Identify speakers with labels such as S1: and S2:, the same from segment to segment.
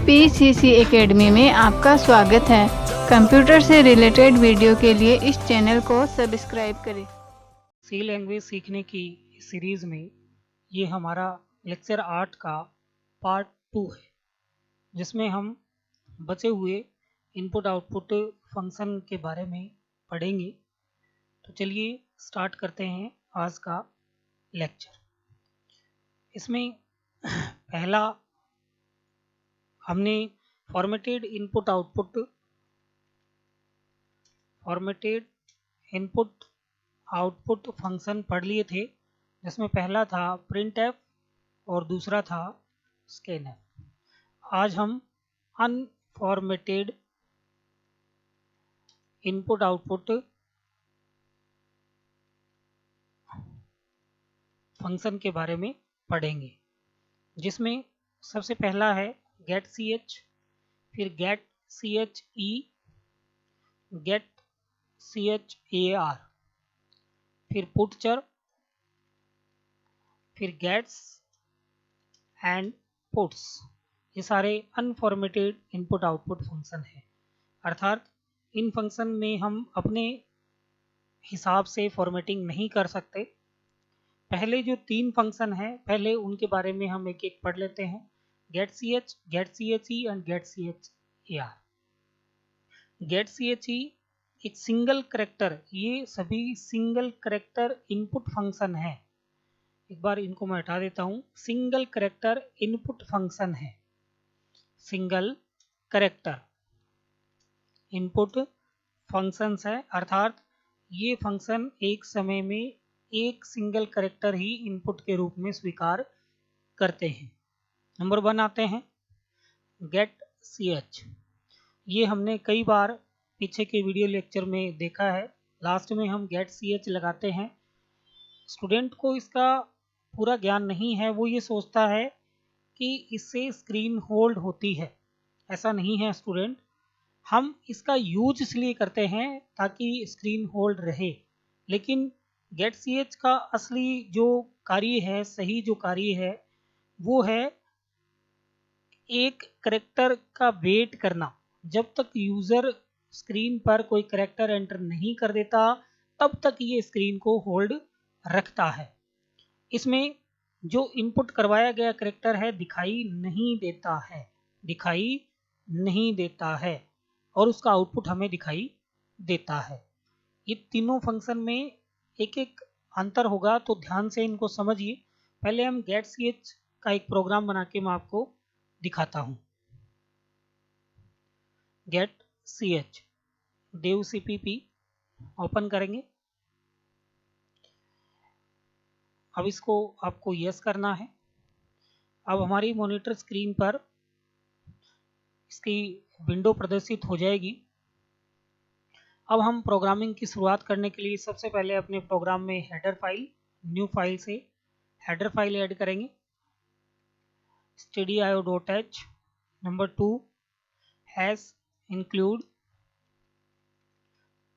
S1: PCC academy में आपका स्वागत है। कंप्यूटर से रिलेटेड वीडियो के लिए इस चैनल को सब्सक्राइब करें।
S2: सी लैंग्वेज सीखने की सीरीज़ में ये हमारा लेक्चर 8 का पार्ट 2 है, जिसमें हम बचे हुए इनपुट आउटपुट फंक्शन के बारे में पढ़ेंगे। तो चलिए स्टार्ट करते हैं आज का लेक्चर। इसमें पहला हमने फॉर्मेटेड इनपुट आउटपुट फंक्शन पढ़ लिए थे, जिसमें पहला था printf और दूसरा था scanf। आज हम अनफॉर्मेटेड इनपुट आउटपुट फंक्शन के बारे में पढ़ेंगे, जिसमें सबसे पहला है get ch, फिर get che, get char, फिर putchar, फिर gets एंड puts। ये सारे अनफॉर्मेटेड इनपुट आउटपुट फंक्शन है, अर्थात इन फंक्शन में हम अपने हिसाब से फॉर्मेटिंग नहीं कर सकते। पहले जो तीन फंक्शन हैं, पहले उनके बारे में हम एक एक पढ़ लेते हैं। get ch, get che and get char। get che एक सिंगल करेक्टर, ये सभी सिंगल करेक्टर इनपुट फंक्शन है। एक बार इनको मैं हटा देता हूं। सिंगल करेक्टर इनपुट फंक्शन है, सिंगल करेक्टर इनपुट फंक्शंस है, अर्थात ये फंक्शन एक समय में एक सिंगल करेक्टर ही इनपुट के रूप में स्वीकार करते हैं। नंबर 1 आते हैं get ch। ये हमने कई बार पीछे के वीडियो लेक्चर में देखा है। लास्ट में हम get ch लगाते हैं। स्टूडेंट को इसका पूरा ज्ञान नहीं है, वो ये सोचता है कि इससे स्क्रीन होल्ड होती है। ऐसा नहीं है स्टूडेंट, हम इसका यूज इसलिए करते हैं ताकि स्क्रीन होल्ड रहे, लेकिन get ch का असली जो कार्य है, सही जो कार्य है, वो है एक करेक्टर का वेट करना। जब तक यूज़र स्क्रीन पर कोई करेक्टर एंटर नहीं कर देता, तब तक ये स्क्रीन को होल्ड रखता है। इसमें जो इनपुट करवाया गया करेक्टर है दिखाई नहीं देता है और उसका आउटपुट हमें दिखाई देता है। ये तीनों फंक्शन में एक एक अंतर होगा, तो ध्यान से इनको समझिए। पहले हम get ch का एक प्रोग्राम बना के मैं आपको दिखाता हूं। get ch dev cpp open करेंगे। अब इसको आपको यस करना है। अब हमारी मॉनिटर स्क्रीन पर इसकी विंडो प्रदर्शित हो जाएगी। अब हम प्रोग्रामिंग की शुरुआत करने के लिए सबसे पहले अपने प्रोग्राम में हेडर फाइल, न्यू फाइल से हेडर फाइल ऐड करेंगे। stdio.h। Number 2 hash include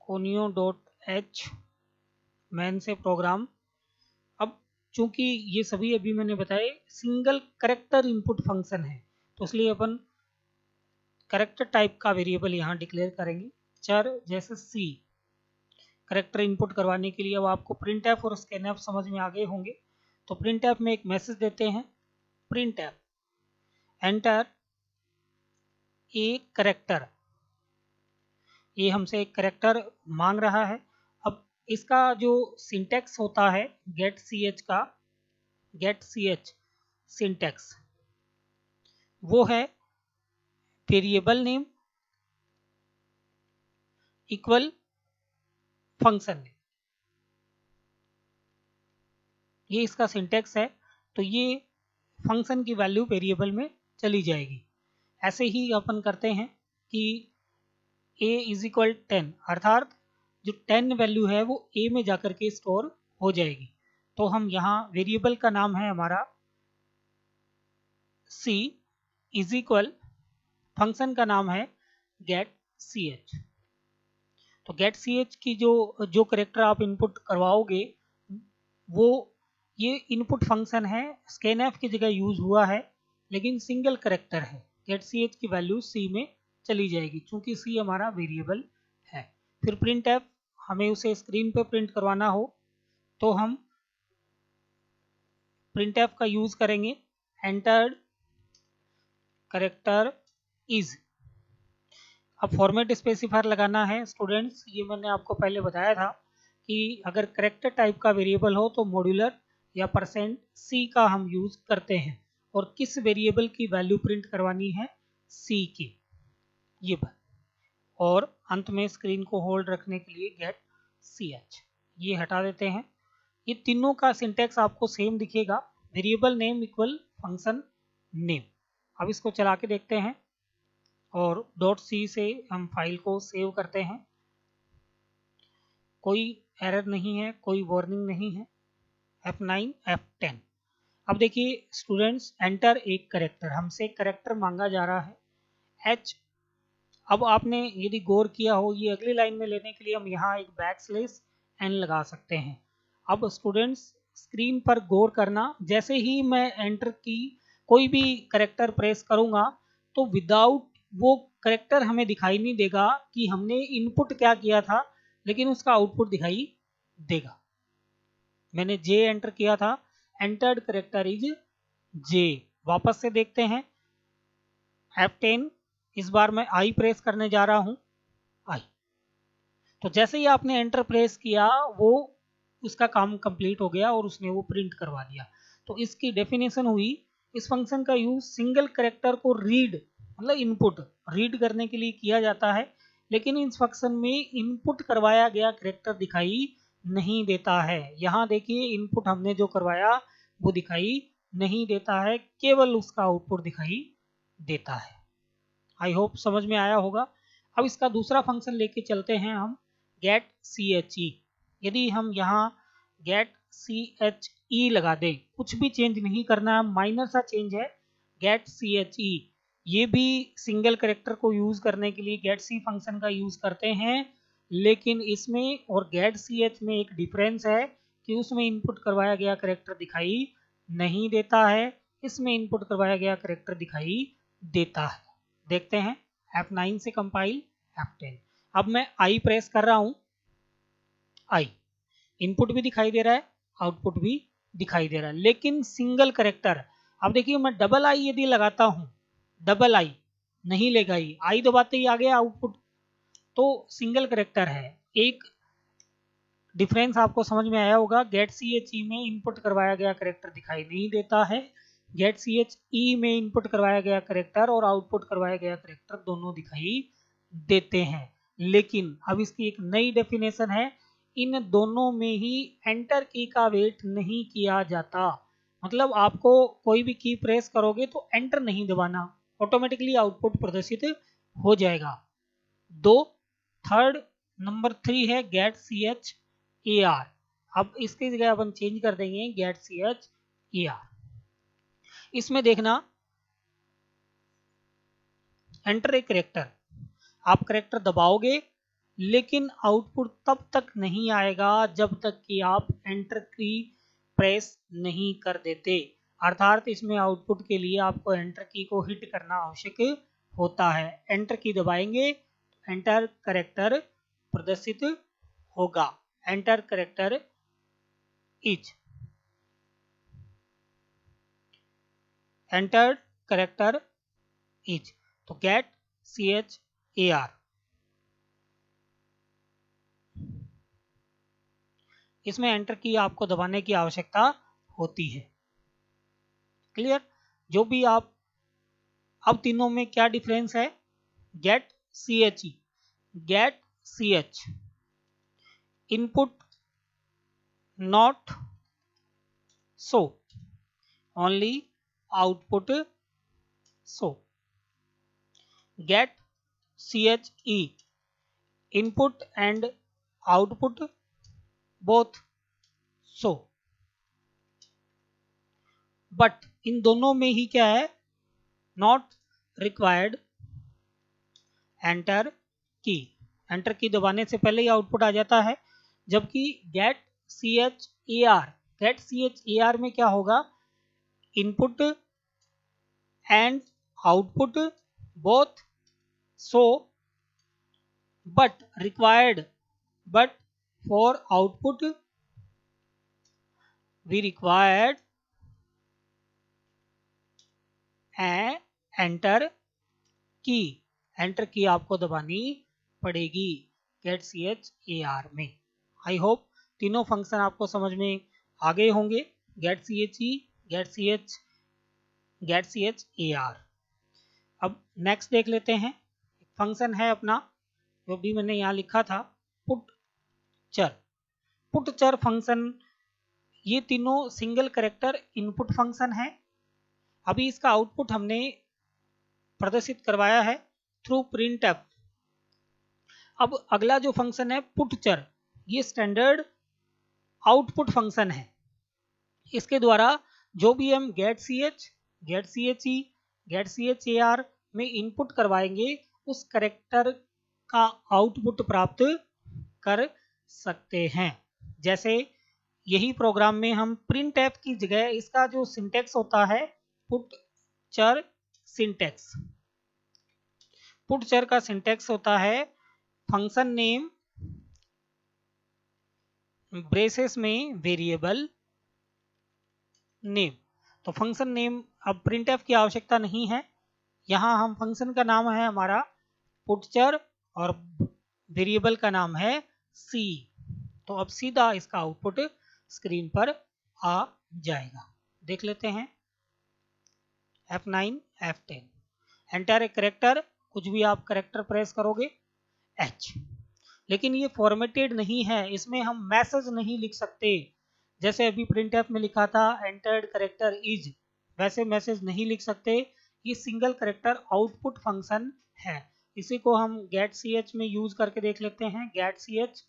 S2: conio.h man से प्रोग्राम। अब चूंकि ये सभी अभी मैंने बताए सिंगल करेक्टर इनपुट फंक्शन है, तो इसलिए अपन करेक्टर टाइप का वेरिएबल यहाँ डिक्लेयर करेंगे, चर जैसे सी। करेक्टर इनपुट करवाने के लिए अब आपको printf और scanf समझ में आ गए होंगे। तो printf में एक मैसेज देते हैं, printf एंटर ए करेक्टर। ये हमसे एक करेक्टर मांग रहा है। अब इसका जो सिंटैक्स होता है get ch का, get ch सिंटैक्स वो है variable name equal function name. ये इसका सिंटैक्स है, तो ये फंक्शन की वैल्यू वेरिएबल में चली जाएगी। ऐसे ही अपन करते हैं कि a इज इक्वल 10, अर्थात जो 10 वैल्यू है वो a में जाकर के स्टोर हो जाएगी। तो हम यहाँ वेरिएबल का नाम है हमारा c इज इक्वल, फंक्शन का नाम है get ch। तो get ch की जो करेक्टर आप इनपुट करवाओगे वो ये इनपुट फंक्शन है, scanf की जगह यूज हुआ है, लेकिन सिंगल करेक्टर है। गेट सी एच की वैल्यू सी में चली जाएगी, चूंकि सी हमारा वेरिएबल है। फिर प्रिंट एफ, हमें उसे स्क्रीन पे प्रिंट करवाना हो तो हम प्रिंट एफ का यूज करेंगे, एंटर्ड करेक्टर इज। अब फॉर्मेट स्पेसिफायर लगाना है स्टूडेंट्स, ये मैंने आपको पहले बताया था कि अगर करेक्टर टाइप का वेरिएबल हो तो मॉड्यूलर या %c का हम यूज करते हैं, और किस वेरिएबल की वैल्यू प्रिंट करवानी है, c की, ये बात। और अंत में स्क्रीन को होल्ड रखने के लिए गेट सी एच, ये हटा देते हैं। ये तीनों का सिंटेक्स आपको सेम दिखेगा, variable name equal function name. अब इसको चला के देखते हैं और .c से हम फाइल को सेव करते हैं। कोई एरर नहीं है, कोई वार्निंग नहीं है। F9 F10। अब देखिए स्टूडेंट्स, एंटर एक करेक्टर, हमसे करेक्टर मांगा जा रहा है H। अब आपने यदि गौर किया हो, ये अगली लाइन में लेने के लिए हम यहाँ एक \n लगा सकते हैं। अब स्टूडेंट्स स्क्रीन पर गौर करना, जैसे ही मैं एंटर की कोई भी करेक्टर प्रेस करूंगा तो विदाउट वो करेक्टर हमें दिखाई नहीं देगा कि हमने इनपुट क्या किया था, लेकिन उसका आउटपुट दिखाई देगा। मैंने J एंटर किया था, एंटर्ड करेक्टर इज J। वापस से देखते हैं, F10, इस बार मैं I प्रेस करने जा रहा हूं, I। तो जैसे ही आपने एंटर प्रेस किया वो उसका काम कंप्लीट हो गया और उसने वो प्रिंट करवा दिया। तो इसकी डेफिनेशन हुई, इस फंक्शन का यूज सिंगल करेक्टर को रीड, मतलब इनपुट रीड करने के लिए किया जाता है, लेकिन इस फंक्शन में इनपुट करवाया गया करेक्टर दिखाई नहीं देता है। यहाँ देखिए इनपुट हमने जो करवाया वो दिखाई नहीं देता है, केवल उसका आउटपुट दिखाई देता है। आई होप समझ में आया होगा। अब इसका दूसरा फंक्शन लेके चलते हैं हम, गेट सी एच ई। यदि हम यहाँ गेट सी एच ई लगा दें, कुछ भी चेंज नहीं करना है, माइनर सा चेंज है, गेट सी एच ई। ये भी सिंगल करेक्टर को यूज करने के लिए गेट सी फंक्शन का यूज करते हैं, लेकिन इसमें और गेट सी एच में एक डिफरेंस है कि उसमें इनपुट करवाया गया करेक्टर दिखाई नहीं देता है, इसमें इनपुट करवाया गया करेक्टर दिखाई देता है। देखते हैं, F9 से कंपाइल, F10। अब मैं I प्रेस कर रहा हूं, I, इनपुट भी दिखाई दे रहा है, आउटपुट भी दिखाई दे रहा है, लेकिन सिंगल करेक्टर। अब देखिए मैं डबल I यदि लगाता हूं, डबल I नहीं लेगा, I दबाते ही आ गया आउटपुट, तो सिंगल करेक्टर है। एक डिफरेंस आपको समझ में आया होगा, गेट सी एच ई में इनपुट करवाया गया करेक्टर दिखाई नहीं देता है, गेट सी एच ई में इनपुट करवाया गया करेक्टर और आउटपुट करवाया गया करेक्टर दोनों दिखाई देते हैं। लेकिन अब इसकी एक नई डेफिनेशन है, इन दोनों में ही एंटर की का वेट नहीं किया जाता। मतलब आपको कोई भी की प्रेस करोगे तो एंटर नहीं दबाना, ऑटोमेटिकली आउटपुट प्रदर्शित हो जाएगा। थर्ड नंबर 3 है get C H A R. अब इसकी जगह अपन चेंज कर देंगे get C H A R. इसमें देखना, एंटर ए करेक्टर, आप करेक्टर दबाओगे लेकिन आउटपुट तब तक नहीं आएगा जब तक कि आप एंटर की प्रेस नहीं कर देते। अर्थात इसमें आउटपुट के लिए आपको एंटर की को हिट करना आवश्यक होता है। एंटर की दबाएंगे, एंटर करेक्टर प्रदर्शित होगा, enter character is, entered character is. तो get C H A R, इसमें एंटर की आपको दबाने की आवश्यकता होती है। क्लियर? जो भी आप, अब तीनों में क्या डिफरेंस है, get C H E, get C H, input not show, only output show. Get C H E, input and output both show. But इन दोनों में ही क्या है, नॉट रिक्वायर्ड एंटर की, एंटर की दबाने से पहले ही आउटपुट आ जाता है। जबकि get C H A R, get C H A R में क्या होगा, input and output both, so, but required, but for output we required enter की, एंटर की आपको दबानी पड़ेगी get C H A R में। आई होप तीनों फंक्शन आपको समझ में आ गए होंगे, get C H E, get C H A R. अब नेक्स्ट देख लेते हैं, फंक्शन है अपना जो भी मैंने यहाँ लिखा था, पुट चर। पुट चर फंक्शन, ये तीनों सिंगल कैरेक्टर इनपुट फंक्शन है। अभी इसका आउटपुट हमने प्रदर्शित करवाया है थ्रू प्रिंटफ। अब अगला जो फंक्शन है पुट चर, ये स्टैंडर्ड आउटपुट फंक्शन है। इसके द्वारा जो भी हम get C H E, get C H A R में इनपुट करवाएंगे उस कैरेक्टर का आउटपुट प्राप्त कर सकते हैं। जैसे यही प्रोग्राम में हम प्रिंटफ की जगह इसका जो सिंटेक्स होता है पुट चर सिंटेक्स, पुट चर का सिंटेक्स होता है फंक्शन नेम ब्रेसेस में वेरिएबल नेम। तो फंक्शन नेम, अब प्रिंटफ की आवश्यकता नहीं है, यहाँ हम फंक्शन का नाम है हमारा पुट चर और वेरिएबल का नाम है सी। तो अब सीधा इसका आउटपुट स्क्रीन पर आ जाएगा। देख लेते हैं F9 F10, enter a character, कुछ भी आप करेक्टर प्रेस करोगे H। लेकिन ये फॉर्मेटेड नहीं है, इसमें हम मैसेज नहीं लिख सकते। जैसे अभी प्रिंटफ में लिखा था एंटर्ड करेक्टर इज, वैसे मैसेज नहीं लिख सकते। ये सिंगल करेक्टर आउटपुट फंक्शन है। इसी को हम गेट सी एच में यूज करके देख लेते हैं। Get C H,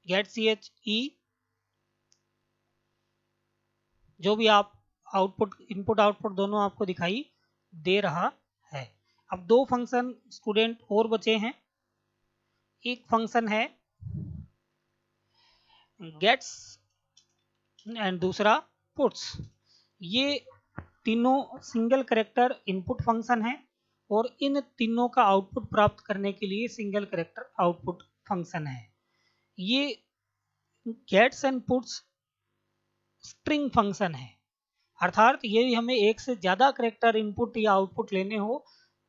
S2: get C H E, जो भी आप आउटपुट, इनपुट आउटपुट दोनों आपको दिखाई दे रहा है। अब दो फंक्शन स्टूडेंट और बचे हैं। एक फंक्शन है गेट्स एंड दूसरा पुट्स। ये तीनों सिंगल कैरेक्टर इनपुट फंक्शन है और इन तीनों का आउटपुट प्राप्त करने के लिए सिंगल कैरेक्टर आउटपुट फंक्शन है। ये gets and puts string function है, अर्थात ये हमें एक से ज्यादा कैरेक्टर इनपुट या आउटपुट लेने हो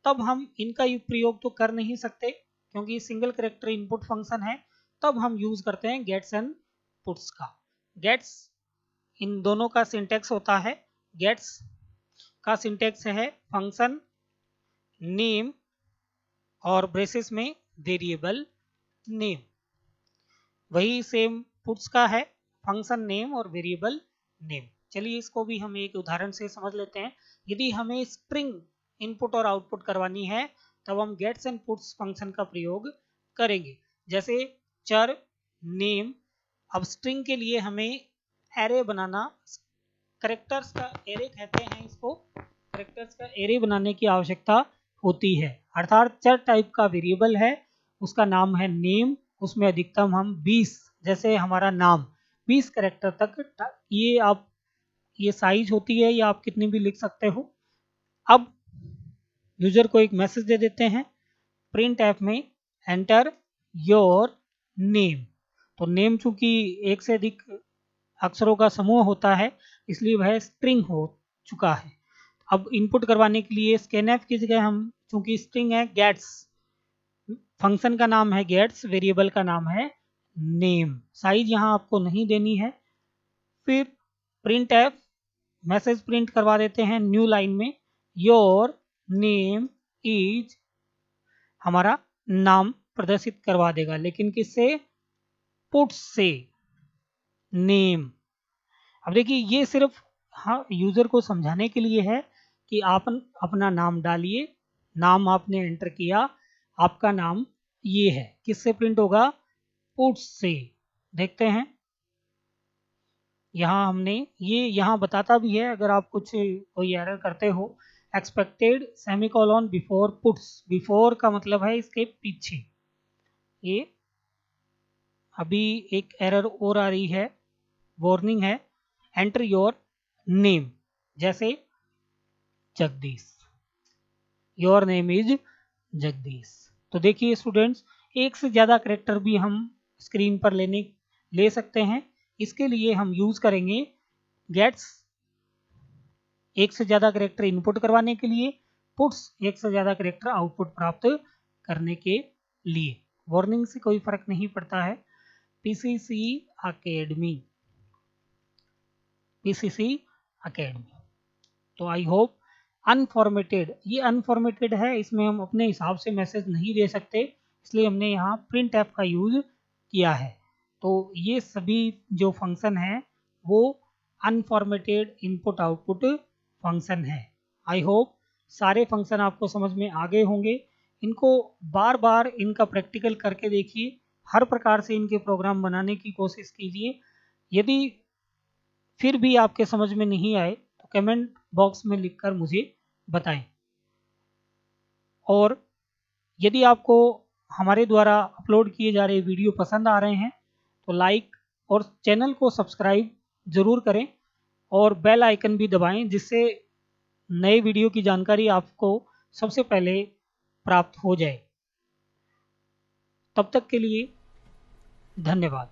S2: तब हम इनका प्रयोग तो कर नहीं सकते, क्योंकि सिंगल कैरेक्टर इनपुट फंक्शन है। तब हम यूज करते हैं गेट्स एंड पुट्स का। गेट्स, इन दोनों का सिंटेक्स होता है, गेट्स का सिंटेक्स है फंक्शन नेम और ब्रेसेस में वेरिएबल नेम। वही सेम पुट्स का है, फंक्शन नेम और वेरिएबल नेम। चलिए इसको भी हम एक उदाहरण से समझ लेते हैं। यदि हमें स्ट्रिंग इनपुट और आउटपुट करवानी है तब हम गेट्स एंड पुट्स फंक्शन का प्रयोग करेंगे। जैसे चर नेम, अब स्ट्रिंग के लिए हमें एरे बनाना, कैरेक्टर्स का एरे कहते हैं इसको, कैरेक्टर्स का एरे बनाने की आवश्यकता होती है। अर्थात चर टाइप का वेरिएबल है, उसका नाम है नेम, उसमें अधिकतम हम 20, जैसे हमारा नाम 20 कैरेक्टर तक ये साइज होती है, या आप कितनी भी लिख सकते हो। अब यूजर को एक मैसेज दे देते हैं प्रिंट एफ में एंटर योर नेम। तो नेम चूंकि एक से अधिक अक्षरों का समूह होता है इसलिए वह स्ट्रिंग हो चुका है। अब इनपुट करवाने के लिए स्कैनएफ की जगह हम, चूंकि स्ट्रिंग है गेट्स, फंक्शन का नाम है गेट्स, वेरिएबल का नाम है नेम, साइज यहाँ आपको नहीं देनी है। फिर प्रिंट एफ मैसेज प्रिंट करवा देते हैं न्यू लाइन में योर नेम इज, हमारा नाम प्रदर्शित करवा देगा, लेकिन किससे, पुट से नेम। अब देखिए ये सिर्फ यूजर को समझाने के लिए है कि आप अपना नाम डालिए, नाम आपने एंटर किया, आपका नाम ये है, किससे प्रिंट होगा, पुट से। देखते हैं यहाँ हमने ये यहाँ बताता भी है, अगर आप कुछ कोई एरर करते हो, expected semicolon before puts, before का मतलब है इसके पीछे। ये अभी एक एरर और आ रही है, वार्निंग है, एंटर योर नेम, जैसे Jagdish, your name is Jagdish. तो देखिए स्टूडेंट्स, एक से ज़्यादा करेक्टर भी हम स्क्रीन पर ले सकते हैं। इसके लिए हम यूज़ करेंगे गेट्स, एक से ज़्यादा करेक्टर इनपुट करवाने के लिए, पुट्स, एक से ज़्यादा करेक्टर आउटपुट प्राप्त करने के लिए। वार्निंग से कोई फर्क नहीं पड़ता है। PCC academy, PCC academy. तो आई होप अनफॉर्मेटेड, ये अनफॉर्मेटेड है, इसमें हम अपने हिसाब से मैसेज नहीं दे सकते, इसलिए हमने यहाँ प्रिंट एफ का यूज़ किया है। तो ये सभी जो फंक्शन है वो अनफॉर्मेटेड इनपुट आउटपुट फंक्शन है। आई होप सारे फंक्शन आपको समझ में आ गए होंगे। इनको बार बार इनका प्रैक्टिकल करके देखिए, हर प्रकार से इनके प्रोग्राम बनाने की कोशिश कीजिए। यदि फिर भी आपके समझ में नहीं आए तो कमेंट बॉक्स में लिखकर मुझे बताएं। और यदि आपको हमारे द्वारा अपलोड किए जा रहे वीडियो पसंद आ रहे हैं तो लाइक और चैनल को सब्सक्राइब ज़रूर करें और बेल आइकन भी दबाएं, जिससे नए वीडियो की जानकारी आपको सबसे पहले प्राप्त हो जाए। तब तक के लिए धन्यवाद।